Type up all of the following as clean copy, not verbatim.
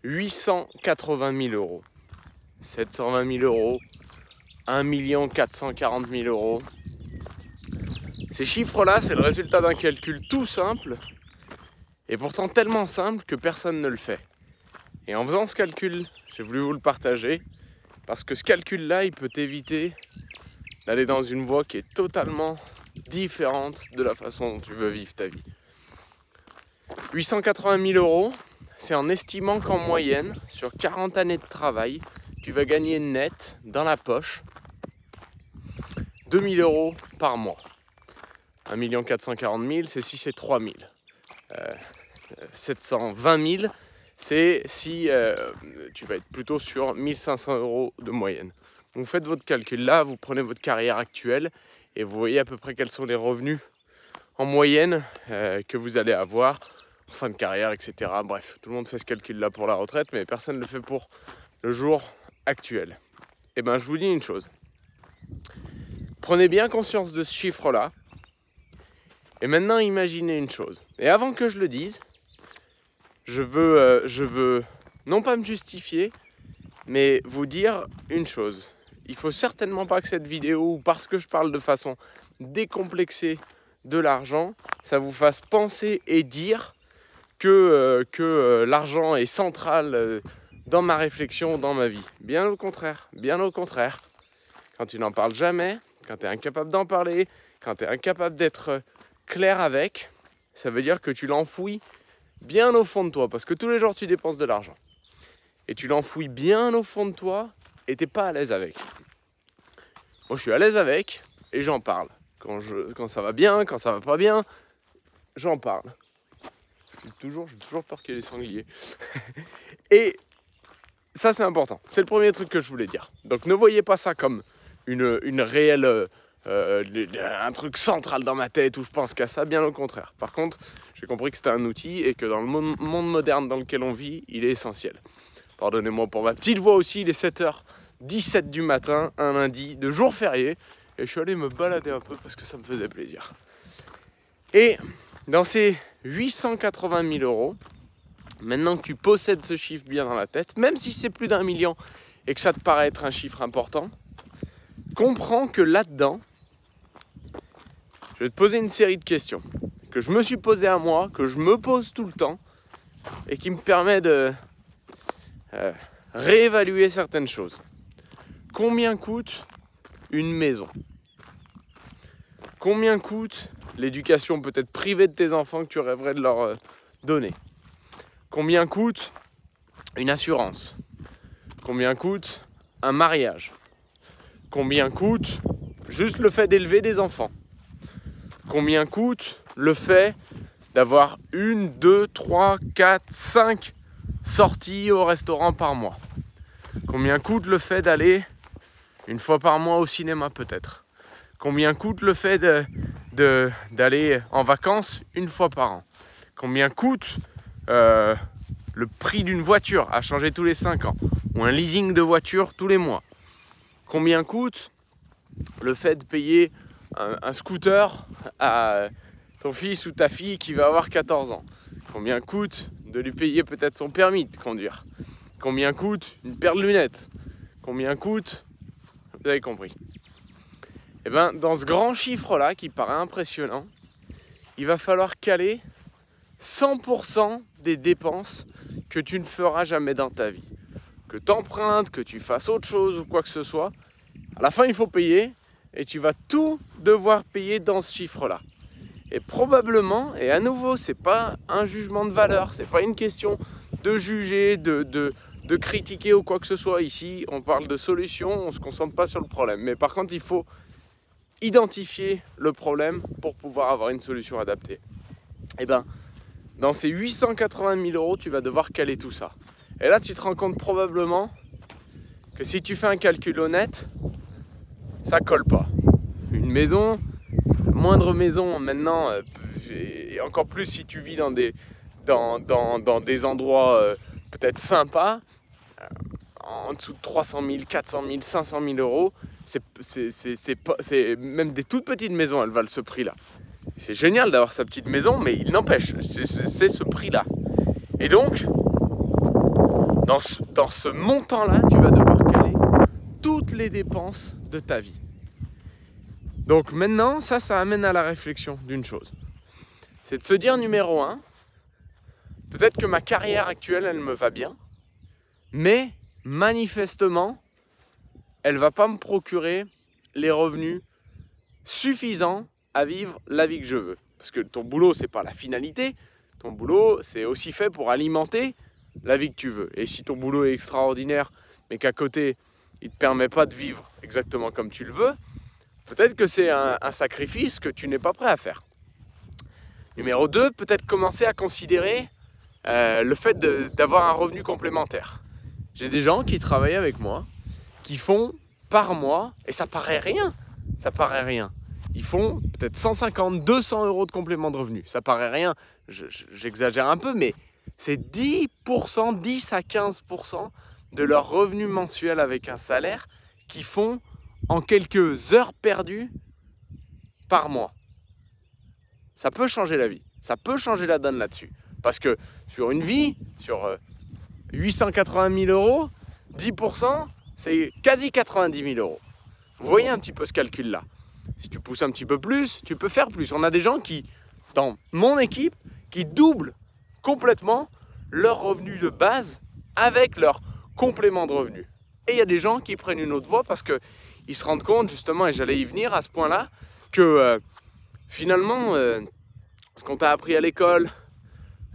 880 000 euros, 720 000 euros, 1 440 000 euros. Ces chiffres-là, c'est le résultat d'un calcul tout simple, et pourtant tellement simple que personne ne le fait. Et en faisant ce calcul, j'ai voulu vous le partager, parce que ce calcul-là, il peut t'éviter d'aller dans une voie qui est totalement différente de la façon dont tu veux vivre ta vie. 880 000 euros, c'est en estimant qu'en moyenne, sur 40 années de travail, tu vas gagner net, dans la poche, 2 000 euros par mois. 1 440 000, c'est si c'est 3 000. 720 000, c'est si tu vas être plutôt sur 1 500 euros de moyenne. Vous faites votre calcul là, vous prenez votre carrière actuelle et vous voyez à peu près quels sont les revenus en moyenne que vous allez avoir en fin de carrière, etc. Bref, tout le monde fait ce calcul là pour la retraite, mais personne ne le fait pour le jour actuel. Et bien je vous dis une chose, prenez bien conscience de ce chiffre là. Et maintenant, imaginez une chose. Et avant que je le dise, je veux non pas me justifier, mais vous dire une chose. Il ne faut certainement pas que cette vidéo, ou parce que je parle de façon décomplexée de l'argent, ça vous fasse penser et dire que l'argent est central dans ma réflexion, dans ma vie. Bien au contraire, bien au contraire. Quand tu n'en parles jamais, quand tu es incapable d'en parler, quand tu es incapable d'être clair avec, ça veut dire que tu l'enfouis bien au fond de toi, parce que tous les jours tu dépenses de l'argent et tu l'enfouis bien au fond de toi et t'es pas à l'aise avec. Moi je suis à l'aise avec et j'en parle quand ça va bien, quand ça va pas bien, j'en parle. J'ai toujours peur qu'il y ait des sangliers. Et ça c'est important, c'est le premier truc que je voulais dire. Donc ne voyez pas ça comme une réelle un truc central dans ma tête où je pense qu'à ça, bien au contraire. Par contre, j'ai compris que c'était un outil et que dans le monde moderne dans lequel on vit, il est essentiel. Pardonnez-moi pour ma petite voix aussi, il est 7h17 du matin, un lundi de jour férié, et je suis allé me balader un peu parce que ça me faisait plaisir. Et dans ces 880 000 euros, maintenant que tu possèdes ce chiffre bien dans la tête, même si c'est plus d'1 million et que ça te paraît être un chiffre important, comprends que là-dedans, je vais te poser une série de questions que je me suis posées à moi, que je me pose tout le temps et qui me permet de réévaluer certaines choses. Combien coûte une maison? Combien coûte l'éducation peut-être privée de tes enfants que tu rêverais de leur donner? Combien coûte une assurance? Combien coûte un mariage? Combien coûte juste le fait d'élever des enfants? Combien coûte le fait d'avoir 1, 2, 3, 4, 5 sorties au restaurant par mois? Combien coûte le fait d'aller une fois par mois au cinéma peut-être? Combien coûte le fait d'aller en vacances une fois par an? Combien coûte le prix d'une voiture à changer tous les 5 ans? Ou un leasing de voiture tous les mois? Combien coûte le fait de payer un scooter à ton fils ou ta fille qui va avoir 14 ans? Combien coûte de lui payer peut-être son permis de conduire? Combien coûte une paire de lunettes? Combien coûte... Vous avez compris. Et bien, dans ce grand chiffre-là qui paraît impressionnant, il va falloir caler 100% des dépenses que tu ne feras jamais dans ta vie. Que tu empruntes, que tu fasses autre chose ou quoi que ce soit, à la fin il faut payer et tu vas tout devoir payer dans ce chiffre-là. Et probablement, et à nouveau, c'est pas un jugement de valeur, c'est pas une question de juger, de critiquer ou quoi que ce soit. Ici, on parle de solutions, on ne se concentre pas sur le problème. Mais par contre, il faut identifier le problème pour pouvoir avoir une solution adaptée. Et bien, dans ces 880 000 euros, tu vas devoir caler tout ça. Et là, tu te rends compte probablement que si tu fais un calcul honnête, ça colle pas. Une maison, la moindre maison maintenant, et encore plus si tu vis dans des endroits peut-être sympas, en dessous de 300 000, 400 000, 500 000 euros, c'est même des toutes petites maisons, elles valent ce prix-là. C'est génial d'avoir sa petite maison, mais il n'empêche, c'est ce prix-là. Et donc, Dans ce montant-là, tu vas devoir caler toutes les dépenses de ta vie. Donc maintenant, ça amène à la réflexion d'une chose. C'est de se dire numéro 1, peut-être que ma carrière actuelle, elle me va bien, mais manifestement, elle ne va pas me procurer les revenus suffisants à vivre la vie que je veux. Parce que ton boulot, ce n'est pas la finalité. Ton boulot, c'est aussi fait pour alimenter la vie que tu veux. Et si ton boulot est extraordinaire, mais qu'à côté, il ne te permet pas de vivre exactement comme tu le veux, peut-être que c'est un sacrifice que tu n'es pas prêt à faire. Numéro 2, peut-être commencer à considérer le fait d'avoir un revenu complémentaire. J'ai des gens qui travaillent avec moi, qui font par mois, et ça paraît rien, ils font peut-être 150, 200 euros de complément de revenu. Ça paraît rien, j'exagère un peu, mais c'est 10%, 10 à 15% de leur revenu mensuel avec un salaire qu'ils font en quelques heures perdues par mois. Ça peut changer la vie, ça peut changer la donne là-dessus. Parce que sur une vie, sur 880 000 euros, 10%, c'est quasi 90 000 euros. Vous voyez un petit peu ce calcul-là. Si tu pousses un petit peu plus, tu peux faire plus. On a des gens qui, dans mon équipe, qui doublent complètement leur revenu de base avec leur complément de revenu. Et il y a des gens qui prennent une autre voie parce qu'ils se rendent compte, justement, et j'allais y venir à ce point-là, que finalement, ce qu'on t'a appris à l'école,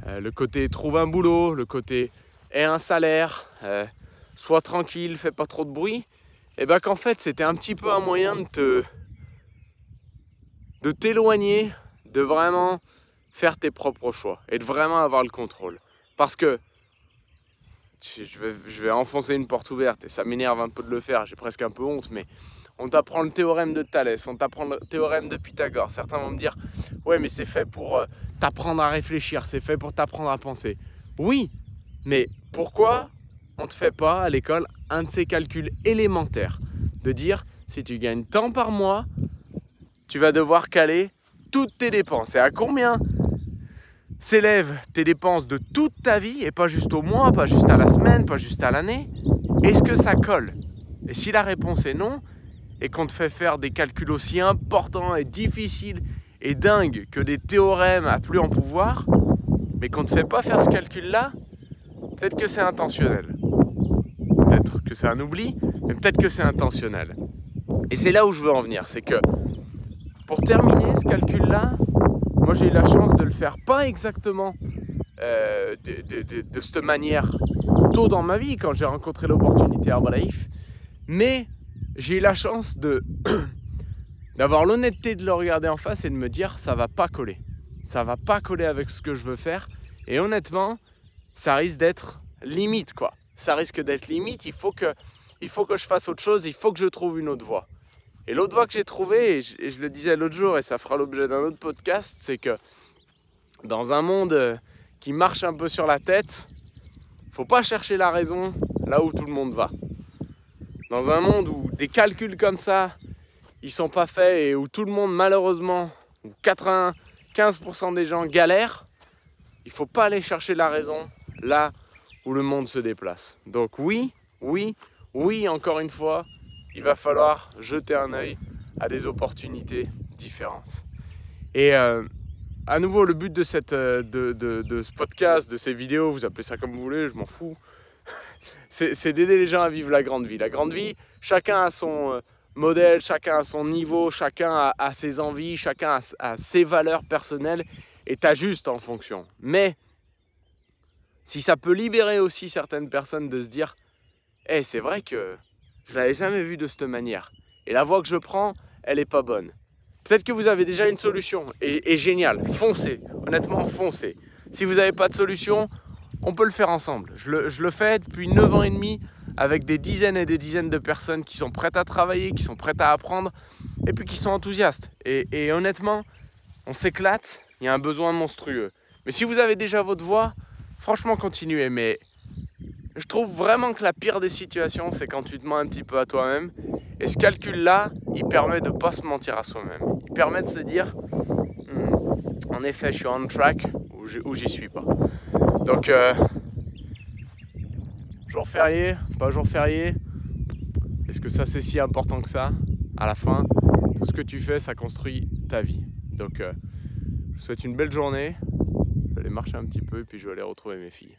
le côté trouve un boulot, le côté aie un salaire, sois tranquille, fais pas trop de bruit, et bien qu'en fait c'était un petit peu un moyen de t'éloigner, de vraiment faire tes propres choix et de vraiment avoir le contrôle. Parce que je vais enfoncer une porte ouverte et ça m'énerve un peu de le faire, j'ai presque un peu honte, mais on t'apprend le théorème de Thalès, on t'apprend le théorème de Pythagore. Certains vont me dire « Ouais, mais c'est fait pour t'apprendre à réfléchir, c'est fait pour t'apprendre à penser. » Oui, mais pourquoi on ne te fait pas à l'école un de ces calculs élémentaires de dire si tu gagnes tant par mois, tu vas devoir caler toutes tes dépenses. Et à combien s'élèvent tes dépenses de toute ta vie, et pas juste au mois, pas juste à la semaine, pas juste à l'année? Est-ce que ça colle? Et si la réponse est non, et qu'on te fait faire des calculs aussi importants et difficiles et dingues que des théorèmes à plus en pouvoir, mais qu'on ne te fait pas faire ce calcul-là, peut-être que c'est intentionnel. Peut-être que c'est un oubli, mais peut-être que c'est intentionnel. Et c'est là où je veux en venir, c'est que pour terminer ce calcul-là, moi j'ai eu la chance de le faire pas exactement de cette manière tôt dans ma vie, quand j'ai rencontré l'opportunité Herbalife, mais j'ai eu la chance d'avoir l'honnêteté de le regarder en face et de me dire ça va pas coller. Ça va pas coller avec ce que je veux faire. Et honnêtement, ça risque d'être limite, quoi. Ça risque d'être limite, il faut que je fasse autre chose, il faut que je trouve une autre voie. Et l'autre voie que j'ai trouvée, et je le disais l'autre jour, et ça fera l'objet d'un autre podcast, c'est que dans un monde qui marche un peu sur la tête, faut pas chercher la raison là où tout le monde va. Dans un monde où des calculs comme ça, ils sont pas faits et où tout le monde, malheureusement, où 95% des gens galèrent, il faut pas aller chercher la raison là où le monde se déplace. Donc oui, encore une fois, il va falloir jeter un œil à des opportunités différentes. Et à nouveau, le but de ce podcast, de ces vidéos, vous appelez ça comme vous voulez, je m'en fous, c'est d'aider les gens à vivre la grande vie. La grande vie, chacun a son modèle, chacun a son niveau, chacun a ses envies, chacun a ses valeurs personnelles et t'ajustes en fonction. Mais si ça peut libérer aussi certaines personnes de se dire hey, c'est vrai que je ne l'avais jamais vu de cette manière et la voie que je prends, elle n'est pas bonne. Peut-être que vous avez déjà une solution et génial, foncez, honnêtement foncez. Si vous n'avez pas de solution, on peut le faire ensemble. Je le fais depuis 9 ans et demi avec des dizaines et des dizaines de personnes qui sont prêtes à travailler, qui sont prêtes à apprendre et puis qui sont enthousiastes. Et honnêtement, on s'éclate, il y a un besoin monstrueux. Mais si vous avez déjà votre voie, franchement continuez. Mais je trouve vraiment que la pire des situations, c'est quand tu te mens un petit peu à toi-même. Et ce calcul-là, il permet de ne pas se mentir à soi-même. Il permet de se dire, en effet, je suis on track ou j'y suis pas. Donc, Jour férié, pas jour férié, est-ce que ça c'est si important que ça? À la fin, tout ce que tu fais, ça construit ta vie. Donc je vous souhaite une belle journée. Je vais aller marcher un petit peu et puis je vais aller retrouver mes filles.